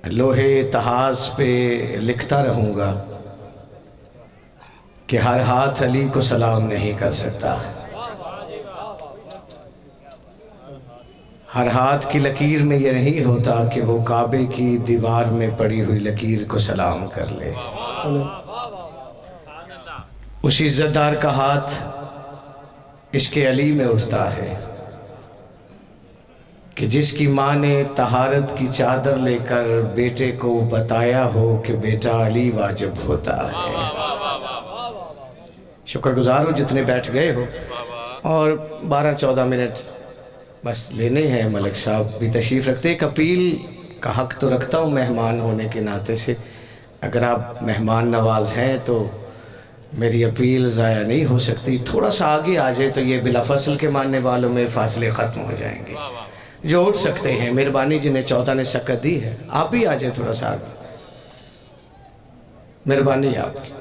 لوہے تہاز پہ لکھتا رہوں گا کہ ہر ہاتھ علی کو سلام نہیں کر سکتا، ہر ہاتھ کی لکیر میں یہ نہیں ہوتا کہ وہ کعبے کی دیوار میں پڑی ہوئی لکیر کو سلام کر لے۔ اسی عزت دار کا ہاتھ عشق علی میں اٹھتا ہے کہ جس کی ماں نے طہارت کی چادر لے کر بیٹے کو بتایا ہو کہ بیٹا علی واجب ہوتا ہے۔ شکر گزار ہو جتنے بیٹھ گئے ہو، اور 12-14 منٹ بس لینے ہیں۔ ملک صاحب بھی تشریف رکھتے، ایک اپیل کا حق تو رکھتا ہوں مہمان ہونے کے ناطے سے، اگر آپ مہمان نواز ہیں تو میری اپیل ضائع نہیں ہو سکتی، تھوڑا سا آگے آ جائے تو یہ بلا فصل کے ماننے والوں میں فاصلے ختم ہو جائیں گے۔ جو اٹھ سکتے ہیں مہربانی، جنہیں 14 نے شکت دی ہے آپ بھی آ جائیں تھوڑا سا آگے، مہربانی آپ کی۔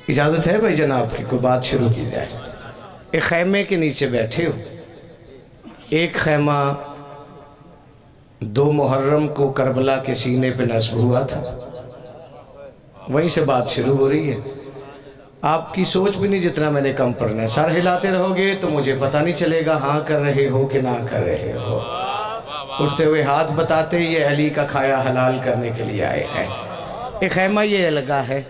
اجازت ہے بھائی جناب کی کوئی بات شروع کی جائے؟ ایک خیمے کے نیچے بیٹھے ہو، ایک خیمہ 2 محرم کو کربلا کے سینے پہ نصب ہوا تھا، وہیں سے بات شروع ہو رہی ہے۔ آپ کی سوچ بھی نہیں جتنا میں نے کم پڑھنا ہے، سر ہلاتے رہو گے تو مجھے پتہ نہیں چلے گا ہاں کر رہے ہو کہ نہ کر رہے ہو۔ اٹھتے ہوئے ہاتھ بتاتے یہ علی کا کھایا حلال کرنے کے لیے آئے ہیں۔ ایک خیمہ یہ لگا ہے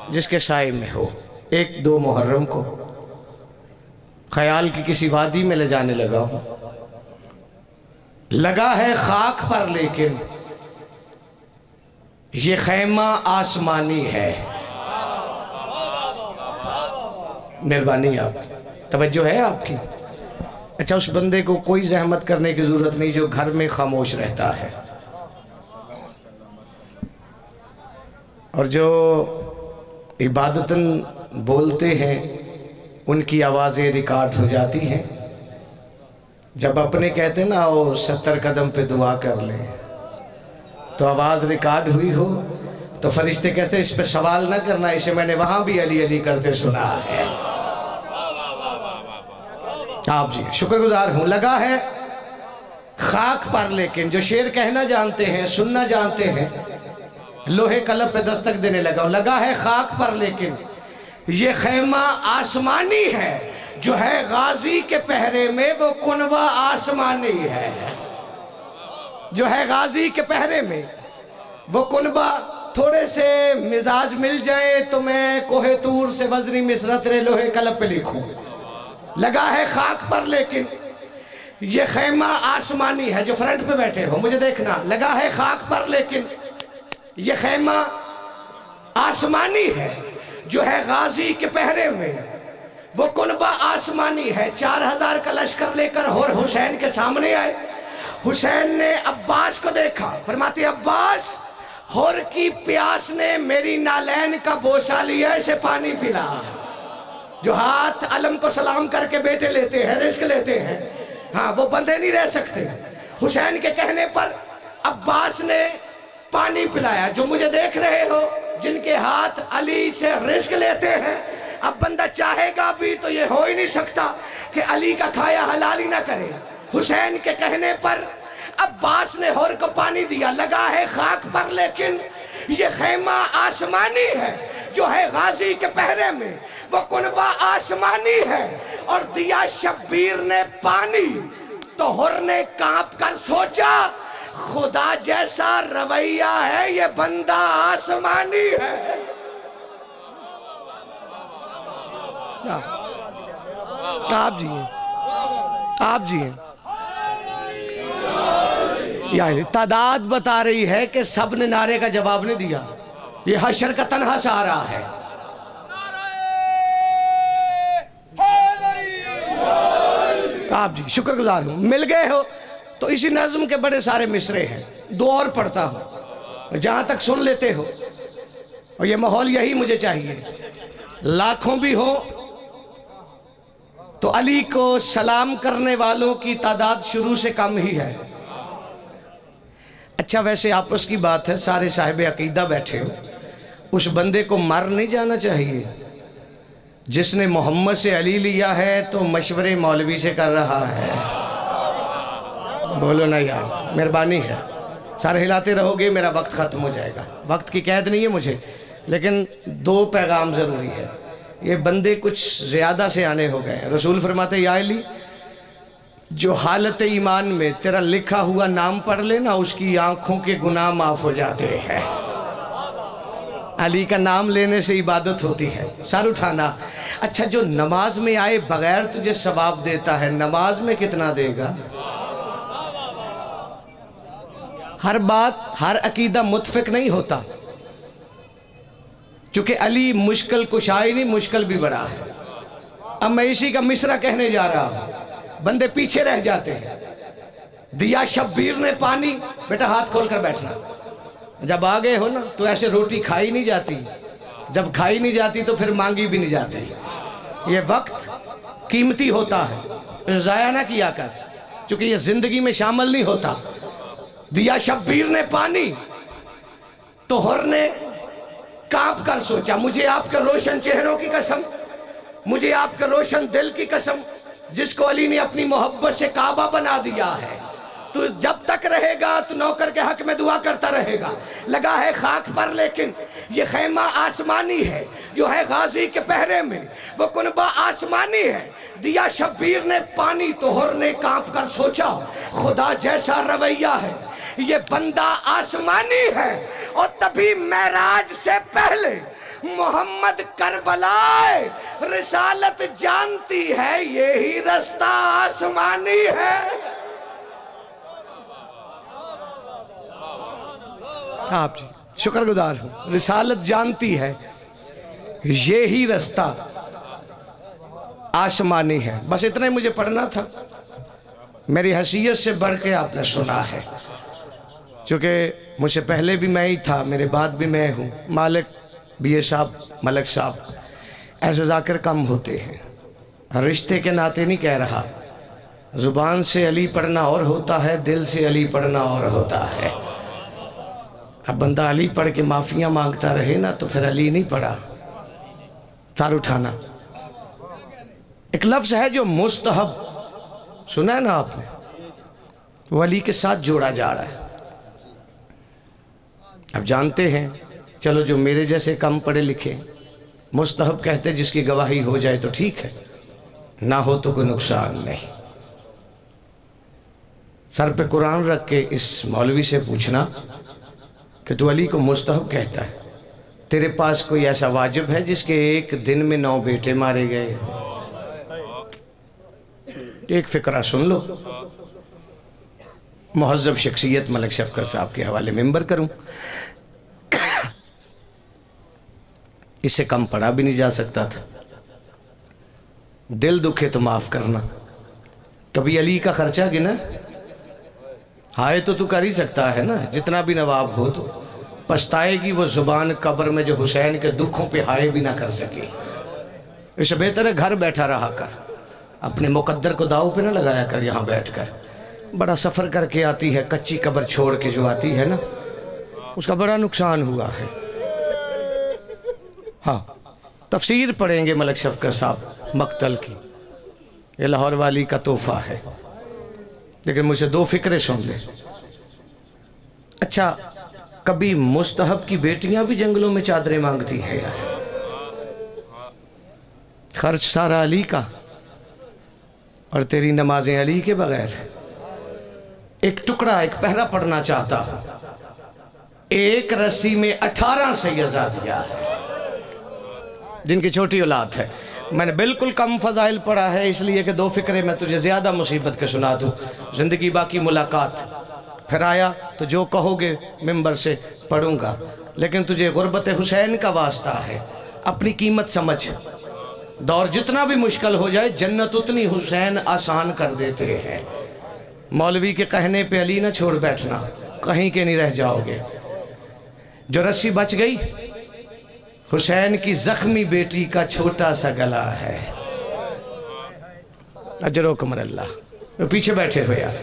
جس کے سائے میں ہو، 1-2 محرم کو خیال کی کسی وادی میں لے جانے لگا ہوں، لگا ہے خاک پر لیکن یہ خیمہ آسمانی ہے۔ مہربانی آپ کی، توجہ ہے آپ کی۔ اچھا، اس بندے کو کوئی زحمت کرنے کی ضرورت نہیں جو گھر میں خاموش رہتا ہے، اور جو عبادتاً بولتے ہیں ان کی آوازیں ریکارڈ ہو جاتی ہیں۔ جب اپنے کہتے ہیں نا او 70 قدم پہ دعا کر لیں تو آواز ریکارڈ ہوئی ہو تو فرشتے کہتے ہیں اس پہ سوال نہ کرنا، اسے میں نے وہاں بھی علی علی کرتے سنا ہے۔ آپ جی شکر گزار ہوں۔ لگا ہے خاک پر لیکن جو شعر کہنا جانتے ہیں، سننا جانتے ہیں، لوہے قلب پہ دستک دینے لگا، لگا ہے خاک پر لیکن یہ خیمہ آسمانی ہے، جو ہے غازی کے پہرے میں وہ کنوہ آسمانی ہے، جو ہے غازی کے پہرے میں وہ کنوہ۔ تھوڑے سے مزاج مل جائے تو میں کوہ طور سے وزنی مصرت رے لوہے قلب پہ لکھوں۔ لگا ہے خاک پر لیکن یہ خیمہ آسمانی ہے، جو فرنٹ پہ بیٹھے ہو مجھے دیکھنا، لگا ہے خاک پر لیکن یہ خیمہ آسمانی ہے، جو ہے غازی کے پہرے میں وہ کنبہ آسمانی ہے۔ 4000 کا لشکر لے کر ہور حسین کے سامنے آئے، حسین نے عباس کو دیکھا، فرماتے عباس ہور کی پیاس نے میری نالین کا بوسہ لیا، اسے پانی پلا۔ جو ہاتھ علم کو سلام کر کے بیٹے لیتے ہیں، رزق لیتے ہیں، ہاں وہ بندے نہیں رہ سکتے۔ حسین کے کہنے پر عباس نے پانی پلایا۔ جو مجھے دیکھ رہے ہو جن کے ہاتھ علی سے رزق لیتے ہیں، اب بندہ چاہے گا بھی تو یہ ہو ہی نہیں سکتا کہ علی کا کھایا حلال ہی نہ کرے۔ حسین کے کہنے پر عباس نے ہور کو پانی دیا۔ لگا ہے خاک پر لیکن یہ خیمہ آسمانی ہے، جو ہے غازی کے پہرے میں وہ کنبہ آسمانی ہے، اور دیا شبیر نے پانی تو ہور نے کانپ کر سوچا خدا جیسا رویہ ہے یہ بندہ آسمانی ہے۔ آپ جی ہیں، آپ جی ہیں، یعنی تعداد بتا رہی ہے کہ سب نے نعرے کا جواب نہیں دیا، یہ حشر کا تنہا سہارا ہے۔ آپ جی شکر گزار ہوں، مل گئے ہو تو اسی نظم کے بڑے سارے مصرے ہیں، 2 اور پڑھتا ہوں جہاں تک سن لیتے ہو، اور یہ ماحول یہی مجھے چاہیے۔ لاکھوں بھی ہو تو علی کو سلام کرنے والوں کی تعداد شروع سے کم ہی ہے۔ اچھا ویسے آپس کی بات ہے، سارے صاحب عقیدہ بیٹھے ہو، اس بندے کو مر نہیں جانا چاہیے جس نے محمد سے علی لیا ہے تو مشورے مولوی سے کر رہا ہے؟ بولو نا یار، مہربانی ہے، سارے ہلاتے رہو گے میرا وقت ختم ہو جائے گا، وقت کی قید نہیں ہے مجھے، لیکن دو پیغام ضروری ہے۔ یہ بندے کچھ زیادہ سے آنے ہو گئے۔ رسول فرماتے یا علی، جو حالت ایمان میں تیرا لکھا ہوا نام پڑھ لینا اس کی آنکھوں کے گناہ معاف ہو جاتے ہیں۔ علی کا نام لینے سے عبادت ہوتی ہے۔ سر اٹھانا۔ اچھا جو نماز میں آئے بغیر تجھے ثواب دیتا ہے، نماز میں کتنا دے گا؟ ہر بات، ہر عقیدہ متفق نہیں ہوتا، چونکہ علی مشکل کشا ہی نہیں، مشکل بھی بڑا ہے۔ اب میں اسی کا مصرع کہنے جا رہا ہوں، بندے پیچھے رہ جاتے ہیں۔ دیا شبیر نے پانی، بیٹا ہاتھ کھول کر بیٹھنا، جب آگے ہو نا تو ایسے روٹی کھائی نہیں جاتی، جب کھائی نہیں جاتی تو پھر مانگی بھی نہیں جاتی۔ یہ وقت قیمتی ہوتا ہے، ضائع نہ کیا کر، چونکہ یہ زندگی میں شامل نہیں ہوتا۔ دیا شبیر نے پانی تو ہر نے کانپ کر سوچا، مجھے آپ کے روشن چہروں کی قسم، مجھے آپ کے روشن دل کی قسم، جس کو علی نے اپنی محبت سے کعبہ بنا دیا ہے، تو جب تک رہے گا تو نوکر کے حق میں دعا کرتا رہے گا۔ لگا ہے خاک پر لیکن یہ خیمہ آسمانی ہے، جو ہے غازی کے پہرے میں وہ کنبہ آسمانی ہے۔ دیا شبیر نے پانی تو ہر نے کانپ کر سوچا، خدا جیسا رویہ ہے، یہ بندہ آسمانی ہے۔ اور تبھی معراج سے پہلے محمد کربلائے رسالت جانتی ہے، یہی رستہ آسمانی ہے۔ آپ جی شکر گزار ہوں، رسالت جانتی ہے یہی رستہ آسمانی ہے۔ بس اتنا ہی مجھے پڑھنا تھا، میری حیثیت سے بڑھ کے آپ نے سنا ہے، چونکہ مجھ سے پہلے بھی میں ہی تھا، میرے بعد بھی میں ہوں۔ مالک بی اے صاحب، ملک صاحب ایسے ذاکر کم ہوتے ہیں، رشتے کے ناطے نہیں کہہ رہا، زبان سے علی پڑھنا اور ہوتا ہے، دل سے علی پڑھنا اور ہوتا ہے۔ اب بندہ علی پڑھ کے معافیاں مانگتا رہے نا تو پھر علی نہیں پڑھا۔ سار اٹھانا۔ ایک لفظ ہے جو مستحب، سنا ہے نا آپ نے، وہ علی کے ساتھ جوڑا جا رہا ہے۔ اب جانتے ہیں، چلو جو میرے جیسے کم پڑھے لکھے مستحب کہتے جس کی گواہی ہو جائے تو ٹھیک ہے، نہ ہو تو کوئی نقصان نہیں۔ سر پہ قرآن رکھ کے اس مولوی سے پوچھنا کہ تو علی کو مستحب کہتا ہے، تیرے پاس کوئی ایسا واجب ہے جس کے ایک دن میں 9 بیٹے مارے گئے؟ ایک فقرہ سن لو، مہذب شخصیت ملک شفقت صاحب کے حوالے ممبر کروں، اس سے کم پڑھا بھی نہیں جا سکتا تھا۔ دل دکھے تو معاف کرنا۔ کبھی علی کا خرچہ گنا؟ ہائے تو کر ہی سکتا ہے نا، جتنا بھی نواب ہو تو پچھتائے گی وہ زبان قبر میں جو حسین کے دکھوں پہ ہائے بھی نہ کر سکی۔ اس سے بہتر ہے گھر بیٹھا رہا کر، اپنے مقدر کو داؤ پہ نہ لگایا کر۔ یہاں بیٹھ کر بڑا سفر کر کے آتی ہے، کچی قبر چھوڑ کے جو آتی ہے نا، اس کا بڑا نقصان ہوا ہے۔ ہاں تفسیر پڑھیں گے ملک شفقت صاحب مقتل کی، یہ لاہور والی کا تحفہ ہے، لیکن مجھے 2 فکرے سن لیں۔ اچھا کبھی مستحب کی بیٹیاں بھی جنگلوں میں چادریں مانگتی ہیں یار؟ خرچ سارا علی کا، اور تیری نمازیں علی کے بغیر۔ ایک ٹکڑا، ایک پہرا پڑھنا چاہتا ہوں۔ ایک رسی میں 18 سیدہ دیا ہے جن کی چھوٹی اولاد ہے۔ میں نے بالکل کم فضائل پڑھا ہے اس لیے کہ 2 فکرے میں تجھے زیادہ مصیبت کے سنا دوں۔ زندگی باقی ملاقات، پھر آیا تو جو کہو گے ممبر سے پڑھوں گا، لیکن تجھے غربت حسین کا واسطہ ہے، اپنی قیمت سمجھ۔ دور جتنا بھی مشکل ہو جائے، جنت اتنی حسین آسان کر دیتے ہیں۔ مولوی کے کہنے پہ علی نہ چھوڑ بیٹھنا، کہیں کے نہیں رہ جاؤ گے۔ جو رسی بچ گئی حسین کی زخمی بیٹی کا چھوٹا سا گلا ہے۔ اجرکم من اللہ۔ پیچھے بیٹھے ہو یار،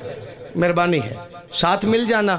مہربانی ہے ساتھ مل جانا۔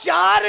4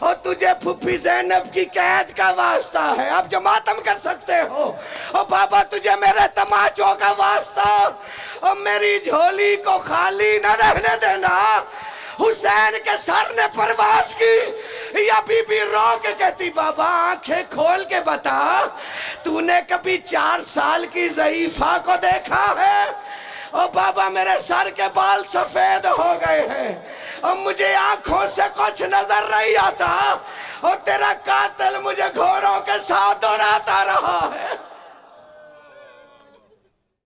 اور تجھے پھوپھی زینب کی قید کا واسطہ ہے، اب جو ماتم کر سکتے ہو، اور بابا تجھے میرے تماچوں کا واسطہ، اور میری جھولی کو خالی نہ رہنے دینا۔ حسین کے سر نے پرواز کی، یا بی بی رو کے کہتی بابا آنکھیں کھول کے بتا، تو نے کبھی 4 سال کی ضعیفہ کو دیکھا ہے؟ اور بابا میرے سر کے بال سفید ہو گئے ہیں، اور مجھے آنکھوں سے کچھ نظر نہیں آتا، اور تیرا قاتل مجھے گھوڑوں کے ساتھ دوڑاتا رہا ہے۔